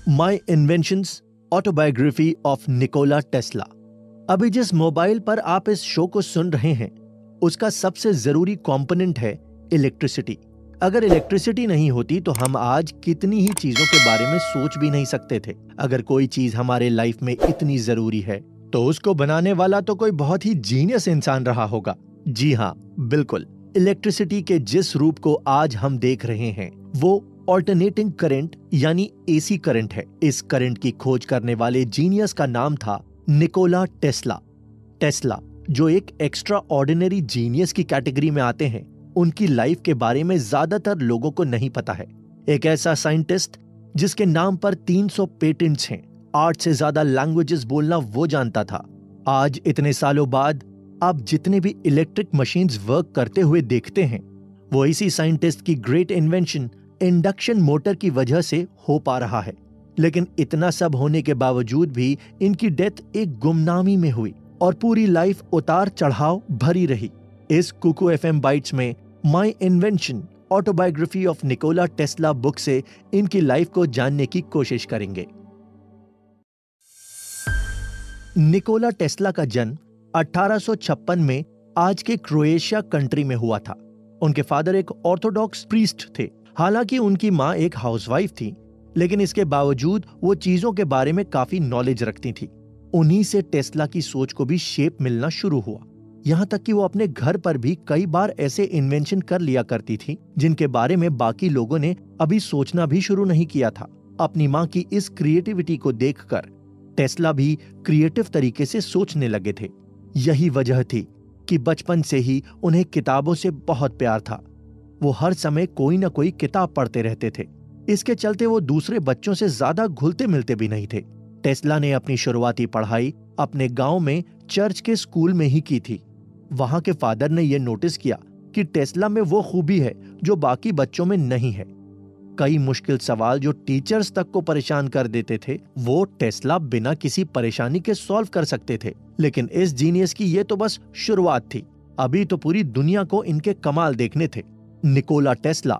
My inventions autobiography of Nikola Tesla. अभी जिस mobile पर आप इस शो को सुन रहे हैं उसका सबसे जरूरी कंपोनेंट है इलेक्ट्रिसिटी। अगर इलेक्ट्रिसिटी नहीं होती तो हम आज कितनी ही चीजों के बारे में सोच भी नहीं सकते थे। अगर कोई चीज हमारे लाइफ में इतनी जरूरी है तो उसको बनाने वाला तो कोई बहुत ही जीनियस इंसान रहा होगा। जी हाँ, बिल्कुल। इलेक्ट्रिसिटी के जिस रूप को आज हम देख रहे हैं वो ऑल्टरनेटिंग करंट यानी एसी करंट है। इस करंट की खोज करने वाले जीनियस का नाम था निकोला टेस्ला। टेस्ला जो एक एक्स्ट्रा ऑर्डिनरी जीनियस की कैटेगरी में आते हैं, उनकी लाइफ के बारे में ज्यादातर लोगों को नहीं पता है। एक ऐसा साइंटिस्ट जिसके नाम पर 300 पेटेंट्स हैं, 8 से ज्यादा लैंग्वेजेस बोलना वो जानता था। आज इतने सालों बाद आप जितने भी इलेक्ट्रिक मशीन्स वर्क करते हुए देखते हैं वो इसी साइंटिस्ट की ग्रेट इन्वेंशन इंडक्शन मोटर की वजह से हो पा रहा है। लेकिन इतना सब होने के बावजूद भी इनकी डेथ एक गुमनामी में हुई और पूरी लाइफ उतार चढ़ाव भरी रही। इस कुकू एफएम बाइट्स में my invention autobiography of Nikola Tesla book से इनकी लाइफ को जानने की कोशिश करेंगे। निकोला टेस्ला का जन्म 1856 में आज के क्रोएशिया कंट्री में हुआ था। उनके फादर एक ऑर्थोडॉक्स प्रीस्ट थे। हालांकि उनकी मां एक हाउसवाइफ थी, लेकिन इसके बावजूद वो चीजों के बारे में काफी नॉलेज रखती थी। उन्हीं से टेस्ला की सोच को भी शेप मिलना शुरू हुआ। यहाँ तक कि वो अपने घर पर भी कई बार ऐसे इन्वेंशन कर लिया करती थी जिनके बारे में बाकी लोगों ने अभी सोचना भी शुरू नहीं किया था। अपनी माँ की इस क्रिएटिविटी को देखकर टेस्ला भी क्रिएटिव तरीके से सोचने लगे थे। यही वजह थी कि बचपन से ही उन्हें किताबों से बहुत प्यार था। वो हर समय कोई ना कोई किताब पढ़ते रहते थे। इसके चलते वो दूसरे बच्चों से ज्यादा घुलते मिलते भी नहीं थे। टेस्ला ने अपनी शुरुआती पढ़ाई अपने गांव में चर्च के स्कूल में ही की थी। वहां के फादर ने यह नोटिस किया कि टेस्ला में वो खूबी है जो बाकी बच्चों में नहीं है। कई मुश्किल सवाल जो टीचर्स तक को परेशान कर देते थे वो टेस्ला बिना किसी परेशानी के सॉल्व कर सकते थे। लेकिन इस जीनियस की ये तो बस शुरुआत थी। अभी तो पूरी दुनिया को इनके कमाल देखने थे। निकोला टेस्ला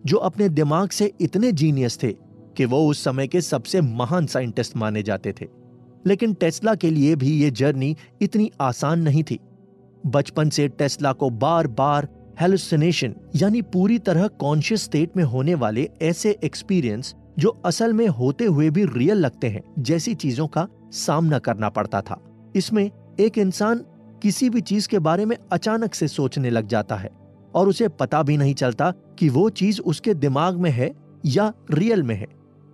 जो अपने दिमाग से इतने जीनियस थे कि वो उस समय के सबसे महान साइंटिस्ट माने जाते थे। लेकिन टेस्ला के लिए भी ये जर्नी इतनी आसान नहीं थी। बचपन से टेस्ला को बार बार हेलुसिनेशन यानी पूरी तरह कॉन्शियस स्टेट में होने वाले ऐसे एक्सपीरियंस जो असल में होते हुए भी रियल लगते हैं जैसी चीजों का सामना करना पड़ता था। इसमें एक इंसान किसी भी चीज के बारे में अचानक से सोचने लग जाता है और उसे पता भी नहीं चलता कि वो चीज उसके दिमाग में है या रियल में है।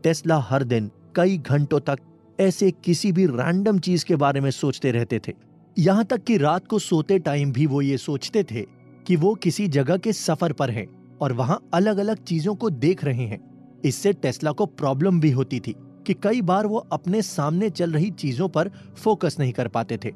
टेस्ला हर दिन कई घंटों तक ऐसे किसी भी रैंडम चीज के बारे में सोचते रहते थे। यहाँ तक कि रात को सोते टाइम भी वो ये सोचते थे कि वो किसी जगह के सफर पर हैं और वहां अलग अलग चीजों को देख रहे हैं। इससे टेस्ला को प्रॉब्लम भी होती थी कि कई बार वो अपने सामने चल रही चीजों पर फोकस नहीं कर पाते थे।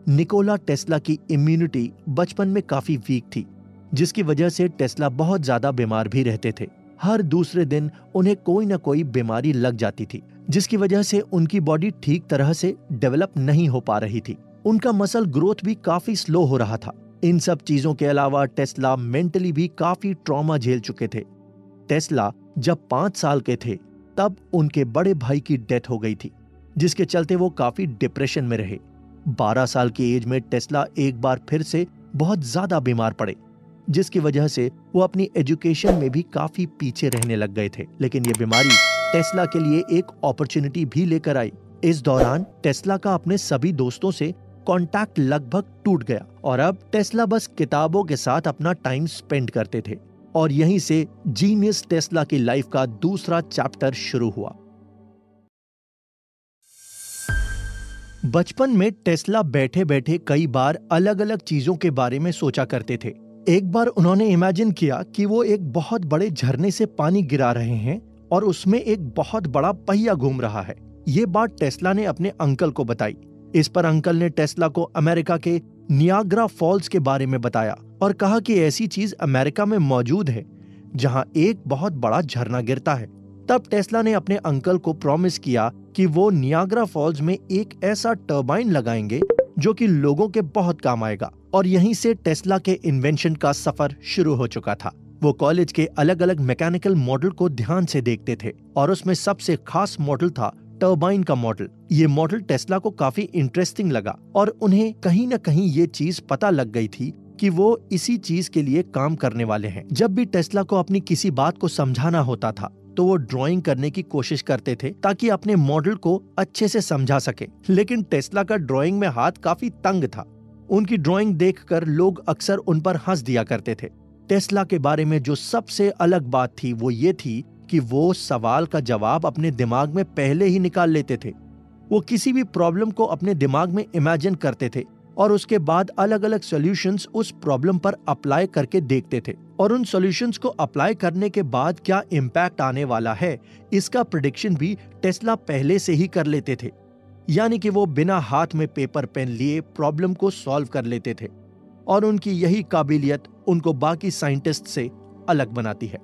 निकोला टेस्ला की इम्यूनिटी बचपन में काफी वीक थी, जिसकी वजह से टेस्ला बहुत ज्यादा बीमार भी रहते थे। हर दूसरे दिन उन्हें कोई ना कोई बीमारी लग जाती थी, जिसकी वजह से उनकी बॉडी ठीक तरह से डेवलप नहीं हो पा रही थी। उनका मसल ग्रोथ भी काफी स्लो हो रहा था। इन सब चीजों के अलावा टेस्ला मेंटली भी काफी ट्रॉमा झेल चुके थे। टेस्ला जब 5 साल के थे तब उनके बड़े भाई की डेथ हो गई थी, जिसके चलते वो काफी डिप्रेशन में रहे। 12 साल की एज में टेस्ला एक बार फिर से बहुत ज्यादा बीमार पड़े, जिसकी वजह से वो अपनी एजुकेशन में भी काफी पीछे रहने लग गए थे। लेकिन ये बीमारी टेस्ला के लिए एक अपॉर्चुनिटी भी लेकर आई। इस दौरान टेस्ला का अपने सभी दोस्तों से कांटेक्ट लगभग टूट गया और अब टेस्ला बस किताबों के साथ अपना टाइम स्पेंड करते थे। और यहीं से जीनियस टेस्ला की लाइफ का दूसरा चैप्टर शुरू हुआ। बचपन में टेस्ला बैठे बैठे कई बार अलग अलग चीजों के बारे में सोचा करते थे। एक बार उन्होंने इमेजिन किया कि वो एक बहुत बड़े झरने से पानी गिरा रहे हैं और उसमें एक बहुत बड़ा पहिया घूम रहा है। ये बात टेस्ला ने अपने अंकल को बताई। इस पर अंकल ने टेस्ला को अमेरिका के नियाग्रा फॉल्स के बारे में बताया और कहा कि ऐसी चीज अमेरिका में मौजूद है जहां एक बहुत बड़ा झरना गिरता है। तब टेस्ला ने अपने अंकल को प्रॉमिस किया कि वो नियाग्रा फॉल्स में एक ऐसा टर्बाइन लगाएंगे जो कि लोगों के बहुत काम आएगा। और यहीं से टेस्ला के इन्वेंशन का सफर शुरू हो चुका था। वो कॉलेज के अलग अलग मैकेनिकल मॉडल को ध्यान से देखते थे और उसमें सबसे खास मॉडल था टर्बाइन का मॉडल। ये मॉडल टेस्ला को काफी इंटरेस्टिंग लगा और उन्हें कहीं न कहीं ये चीज पता लग गई थी कि वो इसी चीज के लिए काम करने वाले हैं। जब भी टेस्ला को अपनी किसी बात को समझाना होता था तो वो ड्राइंग करने की कोशिश करते थे ताकि अपने मॉडल को अच्छे से समझा सके। लेकिन टेस्ला का ड्राइंग में हाथ काफी तंग था। उनकी ड्राइंग देखकर लोग अक्सर उन पर हंस दिया करते थे। टेस्ला के बारे में जो सबसे अलग बात थी वो ये थी कि वो सवाल का जवाब अपने दिमाग में पहले ही निकाल लेते थे। वो किसी भी प्रॉब्लम को अपने दिमाग में इमेजिन करते थे और उसके बाद अलग अलग सॉल्यूशंस उस प्रॉब्लम पर अप्लाई करके देखते थे और उन सॉल्यूशंस को अप्लाई करने के बाद क्या इम्पैक्ट आने वाला है इसका प्रेडिक्शन भी टेस्ला पहले से ही कर लेते थे। यानी कि वो बिना हाथ में पेपर पेन लिए प्रॉब्लम को सॉल्व कर लेते थे और उनकी यही काबिलियत उनको बाकी साइंटिस्ट से अलग बनाती है।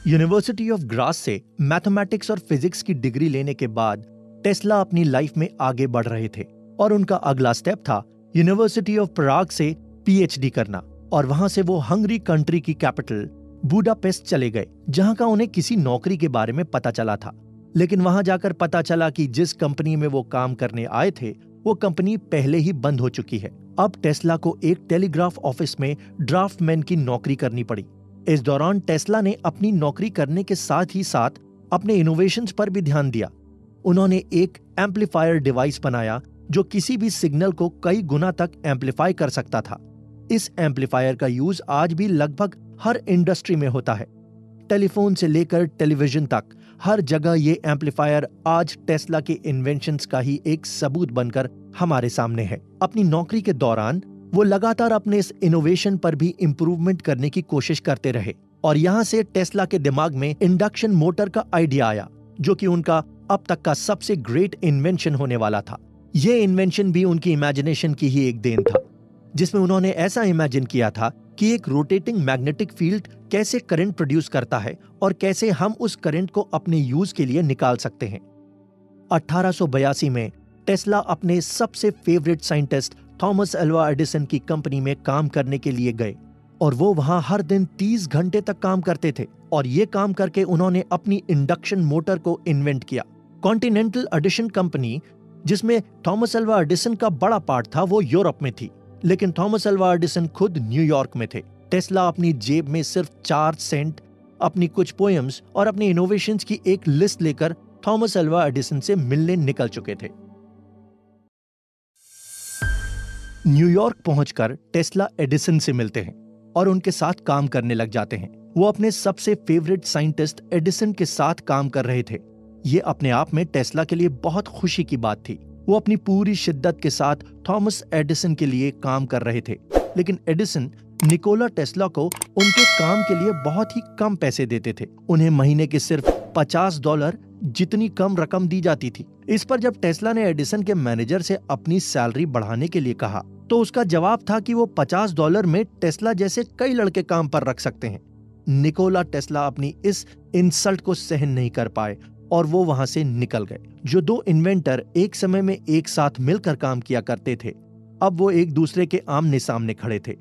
यूनिवर्सिटी ऑफ ग्रास से मैथमेटिक्स और फिजिक्स की डिग्री लेने के बाद टेस्ला अपनी लाइफ में आगे बढ़ रहे थे और उनका अगला स्टेप था यूनिवर्सिटी ऑफ प्राग से पीएचडी करना। और वहां से वो हंगरी कंट्री की कैपिटल बुडापेस्ट चले गए, जहां का उन्हें किसी नौकरी के बारे में पता चला था। लेकिन वहां जाकर पता चला कि जिस कंपनी में वो काम करने आए थे वो कंपनी पहले ही बंद हो चुकी है। अब टेस्ला को एक टेलीग्राफ ऑफिस में ड्राफ्टमैन की नौकरी करनी पड़ी। इस दौरान टेस्ला ने अपनी नौकरी करने के साथ ही साथ अपने इनोवेशंस पर भी ध्यान दिया। उन्होंने एक एम्पलीफायर डिवाइस बनाया जो किसी भी सिग्नल को कई गुना तक एम्पलीफाई कर सकता था। इस एम्पलीफायर का यूज आज भी लगभग हर इंडस्ट्री में होता है। टेलीफोन से लेकर टेलीविजन तक हर जगह ये एम्पलीफायर आज टेस्ला के इन्वेंशंस का ही एक सबूत बनकर हमारे सामने है। अपनी नौकरी के दौरान वो लगातार अपने इस इनोवेशन पर भी इम्प्रूवमेंट करने की कोशिश करते रहे और यहाँ से टेस्ला के दिमाग में इंडक्शन मोटर का आइडिया आया, जो कि उनका अब तक का सबसे ग्रेट इन्वेंशन होने वाला था। ये इन्वेंशन भी उनकी इमेजिनेशन की ही एक देन था, जिसमें उन्होंने ऐसा इमेजिन किया था कि एक रोटेटिंग मैग्नेटिक फील्ड कैसे करंट प्रोड्यूस करता है और कैसे हम उस करंट को अपने यूज के लिए निकाल सकते हैं। 1882 में टेस्ला अपने सबसे favourite scientist Thomas Alva Edison की कंपनी में काम करने के लिए गए और वो वहां हर दिन 30 घंटे तक काम करते थे और ये काम करके उन्होंने अपनी इंडक्शन मोटर को इन्वेंट किया। कॉन्टिनेंटल एडिसन कंपनी, जिसमें थॉमस अल्वा एडिसन का बड़ा पार्ट था, वो यूरोप में थी, लेकिन थॉमस अल्वा एडिसन खुद न्यूयॉर्क में थे। टेस्ला अपनी जेब में सिर्फ 4 सेंट, अपनी कुछ पोएम्स और अपनी इनोवेशंस की एक लिस्ट लेकर थॉमस अल्वा एडिसन से मिलने निकल चुके थे। न्यूयॉर्क पहुंचकर टेस्ला एडिसन से मिलते हैं और उनके साथ काम करने लग जाते हैं। वो अपने सबसे फेवरेट साइंटिस्ट एडिसन के साथ काम कर रहे थे। ये अपने आप में टेस्ला के लिए बहुत खुशी की बात थी। वो अपनी पूरी शिद्दत के साथ थॉमस एडिसन के लिए काम कर रहे थे, लेकिन एडिसन निकोला टेस्ला को उनके काम के लिए बहुत ही कम पैसे देते थे। उन्हें महीने के सिर्फ $50 जितनी कम रकम दी जाती थी। इस पर जब टेस्ला ने एडिसन के मैनेजर से अपनी सैलरी बढ़ाने के लिए कहा तो उसका जवाब था कि वो $50 में टेस्ला जैसे कई लड़के काम पर रख सकते हैं। निकोला टेस्ला अपनी इस इंसल्ट को सहन नहीं कर पाए और वो वहां से निकल गए। जो 2 इन्वेंटर एक समय में एक साथ मिलकर काम किया करते थे, अब वो एक दूसरे के आमने सामने खड़े थे।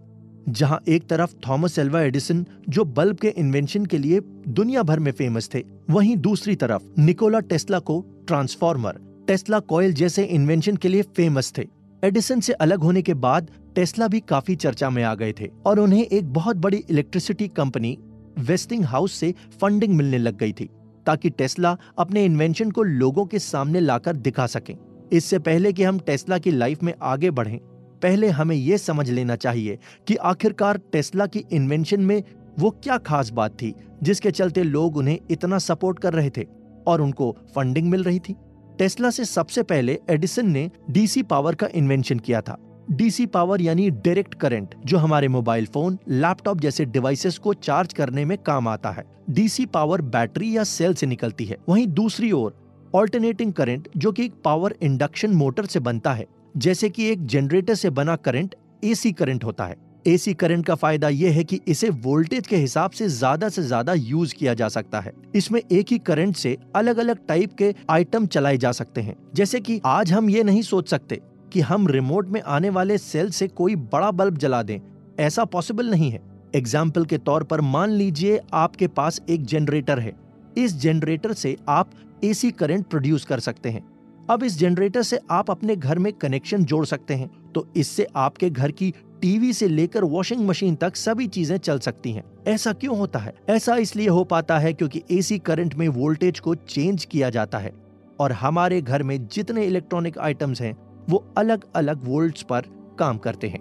जहां एक तरफ थॉमस अल्वा एडिसन जो बल्ब के इन्वेंशन के लिए दुनिया भर में फेमस थे, वहीं दूसरी तरफ निकोला टेस्ला को ट्रांसफार्मर, टेस्ला कॉइल जैसे इन्वेंशन के लिए फेमस थे। एडिसन से अलग होने के बाद टेस्ला भी काफी चर्चा में आ गए थे और उन्हें एक बहुत बड़ी इलेक्ट्रिसिटी कंपनी वेस्टिंगहाउस से फंडिंग मिलने लग गई थी ताकि टेस्ला अपने इन्वेंशन को लोगों के सामने लाकर दिखा सकें। इससे पहले कि हम टेस्ला की लाइफ में आगे बढ़ें, पहले हमें यह समझ लेना चाहिए कि आखिरकार टेस्ला की इन्वेंशन में वो क्या खास बात थी जिसके चलते लोग उन्हें इतना सपोर्ट कर रहे थे और उनको फंडिंग मिल रही थी। टेस्ला से सबसे पहले एडिसन ने डीसी पावर का इन्वेंशन किया था। डीसी पावर यानी डायरेक्ट करंट, जो हमारे मोबाइल फोन, लैपटॉप जैसे डिवाइसेस को चार्ज करने में काम आता है। डीसी पावर बैटरी या सेल से निकलती है। वहीं दूसरी ओर ऑल्टरनेटिंग करंट, जो कि एक पावर इंडक्शन मोटर से बनता है, जैसे कि एक जनरेटर से बना करंट एसी करंट होता है। एसी करंट का फायदा यह है कि इसे वोल्टेज के हिसाब से ज्यादा यूज किया जा सकता है। इसमें एक ही करंट से अलग अलग टाइप के आइटम चलाए जा सकते हैं। जैसे कि आज हम ये नहीं सोच सकते कि हम रिमोट में आने वाले सेल से कोई बड़ा बल्ब जला दें ऐसा पॉसिबल नहीं है। एग्जाम्पल के तौर पर मान लीजिए आपके पास एक जनरेटर है। इस जनरेटर से आप एसी करंट प्रोड्यूस कर सकते हैं। अब इस जनरेटर से आप अपने घर में कनेक्शन जोड़ सकते हैं, तो इससे आपके घर की टीवी से लेकर वॉशिंग मशीन तक सभी चीजें चल सकती हैं। ऐसा क्यों होता है? ऐसा इसलिए हो पाता है क्योंकि एसी करंट में वोल्टेज को चेंज किया जाता है और हमारे घर में जितने इलेक्ट्रॉनिक आइटम्स हैं वो अलग अलग वोल्ट्स पर काम करते हैं।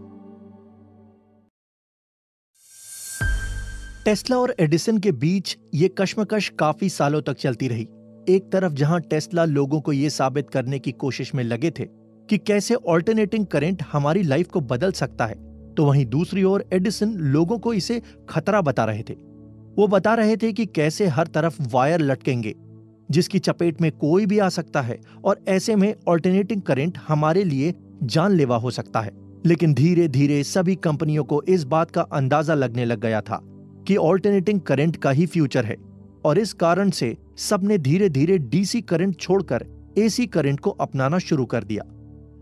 टेस्ला और एडिसन के बीच ये कश्मकश काफी सालों तक चलती रही। एक तरफ जहां टेस्ला लोगों को ये साबित करने की कोशिश में लगे थे कि कैसे ऑल्टरनेटिंग करंट हमारी लाइफ को बदल सकता है, तो वहीं दूसरी ओर एडिसन लोगों को इसे खतरा बता रहे थे। वो बता रहे थे कि कैसे हर तरफ वायर लटकेंगे जिसकी चपेट में कोई भी आ सकता है और ऐसे में ऑल्टरनेटिंग करंट हमारे लिए जानलेवा हो सकता है। लेकिन धीरे धीरे सभी कंपनियों को इस बात का अंदाजा लगने लग गया था कि ऑल्टरनेटिंग करंट का ही फ्यूचर है और इस कारण से सबने धीरे धीरे डीसी करंट छोड़कर एसी करंट को अपनाना शुरू कर दिया।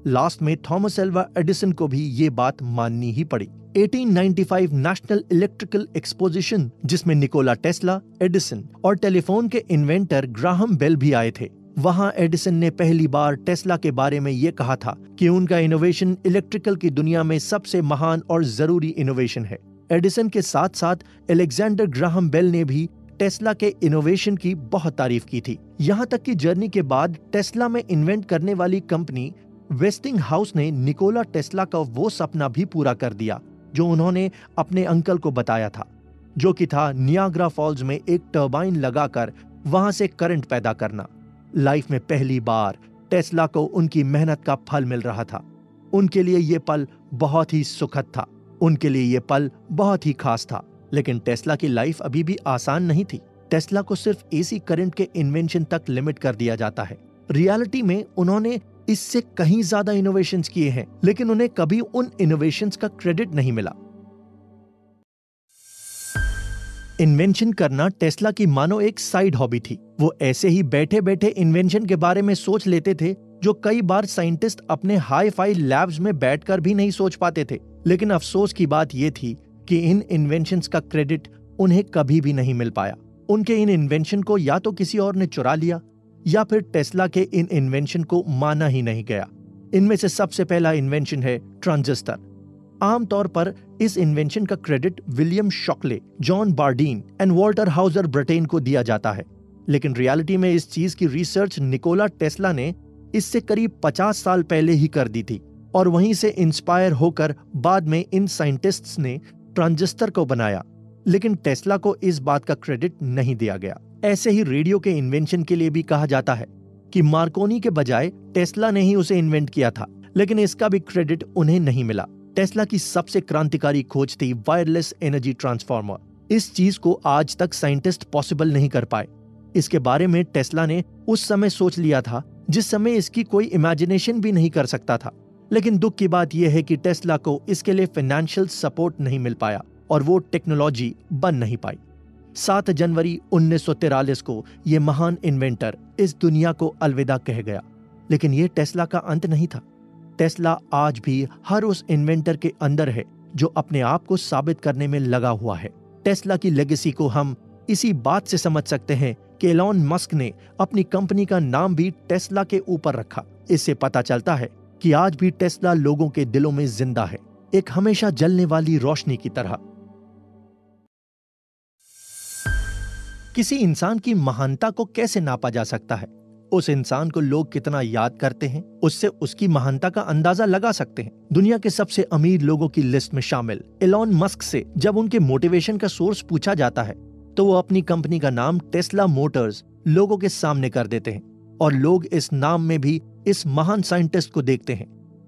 लास्ट में थॉमस एल्वा एडिसन को भी ये बात माननी ही पड़ी। 1895 नेशनल इलेक्ट्रिकल एक्सपोजिशन, जिसमें निकोला टेस्ला, एडिसन और टेलीफोन के इन्वेंटर ग्राहम बेल भी आए थे। वहां एडिसन ने पहली बार टेस्ला के बारे में ये कहा था कि उनका इनोवेशन इलेक्ट्रिकल की दुनिया में सबसे महान और जरूरी इनोवेशन है। एडिसन के साथ साथ अलेक्जेंडर ग्राहम बेल ने भी टेस्ला के इनोवेशन की बहुत तारीफ की थी। यहाँ तक कि जर्नी के बाद टेस्ला में इन्वेंट करने वाली कंपनी वेस्टिंग हाउस ने निकोला टेस्ला का वो सपना भी पूरा कर दिया जो उन्होंने अपने अंकल को बताया था, जो कि था नियाग्रा फॉल्स में एक टर्बाइन लगाकर वहां से करंट पैदा करना। लाइफ में पहली बार टेस्ला को उनकी मेहनत का फल मिल रहा था। उनके लिए ये पल बहुत ही सुखद था, उनके लिए ये पल बहुत ही खास था। लेकिन टेस्ला की लाइफ अभी भी आसान नहीं थी। टेस्ला को सिर्फ एसी करंट के इन्वेंशन तक लिमिट कर दिया जाता है। रियलिटी में उन्होंने इससे कहीं ज्यादा इनोवेशंस किए हैं, लेकिन उन्हें कभी उन इनोवेशंस का क्रेडिट नहीं मिला। इन्वेंशन करना टेस्ला की मानो एक साइड हॉबी थी। वो ऐसे ही बैठे बैठे इन्वेंशन के बारे में सोच लेते थे जो कई बार साइंटिस्ट अपने हाई फाई लैब्स में बैठकर भी नहीं सोच पाते थे। लेकिन अफसोस की बात यह थी कि इन इन्वेंशंस का क्रेडिट उन्हें कभी भी नहीं मिल पाया। उनके इन इन्वेंशन को या तो किसी और ने चुरा लिया या फिर टेस्ला के इन इन्वेंशन को माना ही नहीं गया। इनमें से सबसे पहला इन्वेंशन है ट्रांजिस्टर। आमतौर पर इस इन्वेंशन का credit William Shockley, John Bardeen and Walter Houser Britain को दिया जाता है, लेकिन रियलिटी में इस चीज की रिसर्च निकोला टेस्ला ने इससे करीब 50 साल पहले ही कर दी थी और वहीं से इंस्पायर होकर बाद में इन साइंटिस्ट्स ने ट्रांजिस्टर को बनाया। लेकिन टेस्ला को इस बात का क्रेडिट नहीं दिया गया। ऐसे ही रेडियो के इन्वेंशन के लिए भी कहा जाता है कि मार्कोनी के बजाय टेस्ला ने ही उसे इन्वेंट किया था, लेकिन इसका भी क्रेडिट उन्हें नहीं मिला। टेस्ला की सबसे क्रांतिकारी खोज थी वायरलेस एनर्जी ट्रांसफार्मर। इस चीज को आज तक साइंटिस्ट पॉसिबल नहीं कर पाए। इसके बारे में टेस्ला ने उस समय सोच लिया था जिस समय इसकी कोई इमेजिनेशन भी नहीं कर सकता था। लेकिन दुख की बात यह है कि टेस्ला को इसके लिए फाइनेंशियल सपोर्ट नहीं मिल पाया और वो टेक्नोलॉजी बन नहीं पाई। 7 जनवरी 1943 को ये महान इन्वेंटर इस दुनिया को अलविदा कह गया। लेकिन ये टेस्ला का अंत नहीं था। टेस्ला आज भी हर उस इन्वेंटर के अंदर है जो अपने आप को साबित करने में लगा हुआ है। टेस्ला की लेगेसी को हम इसी बात से समझ सकते हैं कि एलॉन मस्क ने अपनी कंपनी का नाम भी टेस्ला के ऊपर रखा। इससे पता चलता है कि आज भी टेस्ला लोगों के दिलों में जिंदा है, एक हमेशा जलने वाली रोशनी की तरह। किसी इंसान की महानता को कैसे नापा जा सकता है? उस इंसान को लोग कितना याद करते हैं, उससे उसकी महानता का अंदाजा लगा सकते हैं। दुनिया के सबसे अमीर लोगों की लिस्ट में शामिल एलॉन मस्क से जब उनके मोटिवेशन का सोर्स पूछा जाता है तो वो अपनी कंपनी का नाम टेस्ला मोटर्स लोगों के सामने कर देते हैं और लोग इस नाम में भी इस महान साइंटिस्ट को देखते हैं।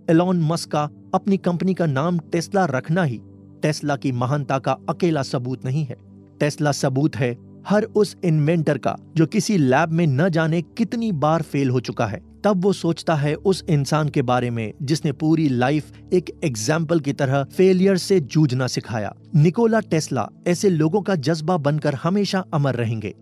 एलॉन मस्क का अपनी कंपनी का नाम टेस्ला रखना ही टेस्ला की महानता का अकेला सबूत नहीं है। टेस्ला सबूत है हर उस इन्वेंटर का जो किसी लैब में न जाने कितनी बार फेल हो चुका है। तब वो सोचता है उस इंसान के बारे में जिसने पूरी लाइफ एक एग्जाम्पल की तरह फेलियर से जूझना सिखाया। निकोला टेस्ला ऐसे लोगों का जज्बा बनकर हमेशा अमर रहेंगे।